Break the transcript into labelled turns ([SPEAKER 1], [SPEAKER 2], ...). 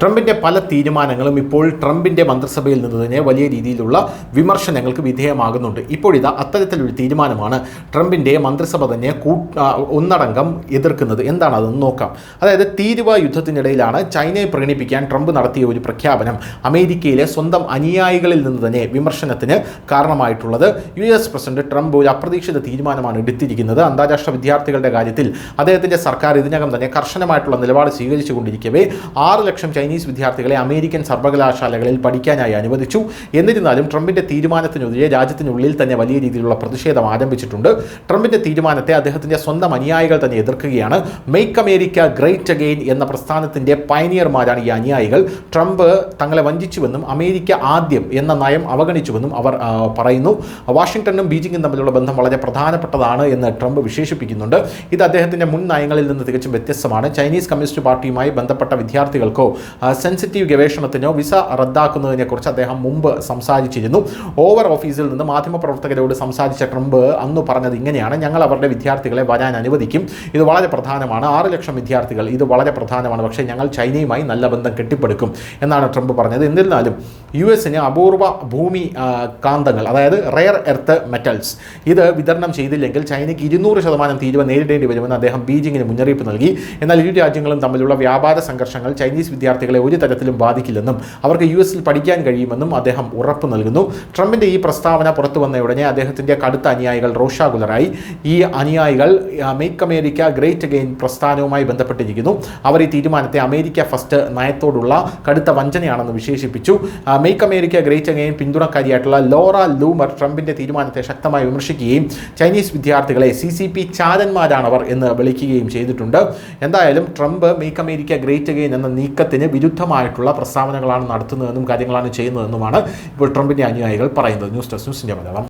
[SPEAKER 1] ട്രംപിൻ്റെ പല തീരുമാനങ്ങളും ഇപ്പോൾ ട്രംപിൻ്റെ മന്ത്രിസഭയിൽ നിന്ന് തന്നെ വലിയ രീതിയിലുള്ള വിമർശനങ്ങൾക്ക് വിധേയമാകുന്നുണ്ട്. ഇപ്പോഴിതാ അത്തരത്തിലൊരു തീരുമാനമാണ് ട്രംപിൻ്റെ മന്ത്രിസഭ തന്നെ ഒന്നടങ്കം എതിർക്കുന്നത്. എന്താണ് അതെന്ന് നോക്കാം. അതായത് തീരുവ യുദ്ധത്തിനിടയിലാണ് ചൈനയെ പ്രീണിപ്പിക്കാൻ ട്രംപ് നടത്തിയ ഒരു പ്രഖ്യാപനം അമേരിക്കയിലെ സ്വന്തം അനുയായികളിൽ നിന്ന് തന്നെ വിമർശനത്തിന് കാരണമായിട്ടുള്ളത്. US പ്രസിഡന്റ് ട്രംപ് ഒരു അപ്രതീക്ഷിത തീരുമാനമാണ് എടുത്തിരിക്കുന്നത്. അന്താരാഷ്ട്ര വിദ്യാർത്ഥികളുടെ കാര്യത്തിൽ അദ്ദേഹത്തിൻ്റെ സർക്കാർ ഇതിനകം തന്നെ കർശനമായിട്ടുള്ള നിലപാട് സ്വീകരിച്ചുകൊണ്ടിരിക്കവേ 6 ലക്ഷം ചൈനീസ് വിദ്യാർത്ഥികളെ അമേരിക്കൻ സർവകലാശാലകളിൽ പഠിക്കാനായി അനുവദിച്ചു. എന്നിരുന്നാലും ട്രംപിൻ്റെ തീരുമാനത്തിനെതിരെ രാജ്യത്തിനുള്ളിൽ തന്നെ വലിയ രീതിയിലുള്ള പ്രതിഷേധം ആരംഭിച്ചിട്ടുണ്ട്. ട്രംപിൻ്റെ തീരുമാനത്തെ അദ്ദേഹത്തിൻ്റെ സ്വന്തം അനുയായികൾ തന്നെ എതിർക്കുകയാണ്. മെയ്ക്ക് അമേരിക്ക ഗ്രേറ്റ് അഗെയിൻ എന്ന പ്രസ്ഥാനത്തിൻ്റെ പയനിയർമാരാണ് ഈ അനുയായികൾ. ട്രംപ് തങ്ങളെ വഞ്ചിച്ചുവെന്നും അമേരിക്ക ആദ്യം എന്ന നയം അവഗണിച്ചുവെന്നും അവർ പറയുന്നു. വാഷിംഗ്ടണും ബീജിംഗും തമ്മിലുള്ള ബന്ധം വളരെ പ്രധാനപ്പെട്ടതാണ് എന്ന് ട്രംപ് വിശേഷിപ്പിക്കുന്നുണ്ട്. ഇത് അദ്ദേഹത്തിൻ്റെ മുൻ നയങ്ങളിൽ നിന്ന് തികച്ചും വ്യത്യസ്തമാണ്. ചൈനീസ് കമ്മ്യൂണിസ്റ്റ് പാർട്ടിയുമായി ബന്ധപ്പെട്ട വിദ്യാർത്ഥികൾക്കോ സെൻസിറ്റീവ് ഗവേഷണത്തിനോ വിസ റദ്ദാക്കുന്നതിനെക്കുറിച്ച് അദ്ദേഹം മുമ്പ് സംസാരിച്ചിരുന്നു. ഓവർ ഓഫീസിൽ നിന്ന് മാധ്യമപ്രവർത്തകരോട് സംസാരിച്ച ട്രംപ് അന്ന് പറഞ്ഞത് ഇങ്ങനെയാണ്: ഞങ്ങൾ അവരുടെ വിദ്യാർത്ഥികളെ വരാൻ അനുവദിക്കും. ഇത് വളരെ പ്രധാനമാണ്. 6 ലക്ഷം വിദ്യാർത്ഥികൾ, ഇത് വളരെ പ്രധാനമാണ്. പക്ഷേ ഞങ്ങൾ ചൈനയുമായി നല്ല ബന്ധം കെട്ടിപ്പടുക്കും എന്നാണ് ട്രംപ് പറഞ്ഞത്. എന്നിരുന്നാലും US-ന് അപൂർവ ഭൂമി കാന്തങ്ങൾ, അതായത് റെയർ എർത്ത് മെറ്റൽസ്, ഇത് വിതരണം ചെയ്തില്ലെങ്കിൽ ചൈനയ്ക്ക് 200% തീരുവ നേരിടേണ്ടി വരുമെന്ന് അദ്ദേഹം ബീജിംഗിന് മുന്നറിയിപ്പ് നൽകി. എന്നാൽ ഇരു രാജ്യങ്ങളും തമ്മിലുള്ള വ്യാപാര സംഘർഷങ്ങൾ ചൈനീസ് വിദ്യാർത്ഥികളെ ഒരു തരത്തിലും ബാധിക്കില്ലെന്നും അവർക്ക് US-ൽ പഠിക്കാൻ കഴിയുമെന്നും അദ്ദേഹം ഉറപ്പ് നൽകുന്നു. ട്രംപിൻ്റെ ഈ പ്രസ്താവന പുറത്തു വന്ന ഉടനെ അദ്ദേഹത്തിൻ്റെ കടുത്ത അനുയായികൾ രോഷാകുലരായി. ഈ അനുയായികൾ മെയ്ക്ക് അമേരിക്ക ഗ്രേറ്റ് അഗെയിൻ പ്രസ്ഥാനവുമായി ബന്ധപ്പെട്ടിരിക്കുന്നു. അവർ ഈ തീരുമാനത്തെ അമേരിക്ക ഫസ്റ്റ് നയത്തോടുള്ള കടുത്ത വഞ്ചനയാണെന്ന് വിശേഷിപ്പിച്ചു. മെയ്ക്ക് അമേരിക്ക ഗ്രേറ്റ് അഗെയിൻ പിന്തുണക്കാരിയായിട്ടുള്ള ലോറ ലൂമർ ട്രംപിൻ്റെ തീരുമാനത്തെ ശക്തമായി വിമർശിക്കുകയും ചൈനീസ് വിദ്യാർത്ഥികളെ CCP ചാരന്മാരാണവർ എന്ന് വിളിക്കുകയും ചെയ്തിട്ടുണ്ട്. എന്തായാലും Trump make America great again എന്ന നീക്കത്തിന് വിരുദ്ധമായിട്ടുള്ള പ്രസ്താവനകളാണ് നടത്തുന്നതെന്നും കാര്യങ്ങളാണ് ചെയ്യുന്നതെന്നുമാണ് ഇപ്പോൾ ട്രംപിൻ്റെ അനുയായികൾ പറയുന്നത്. News desk news India Malayalam.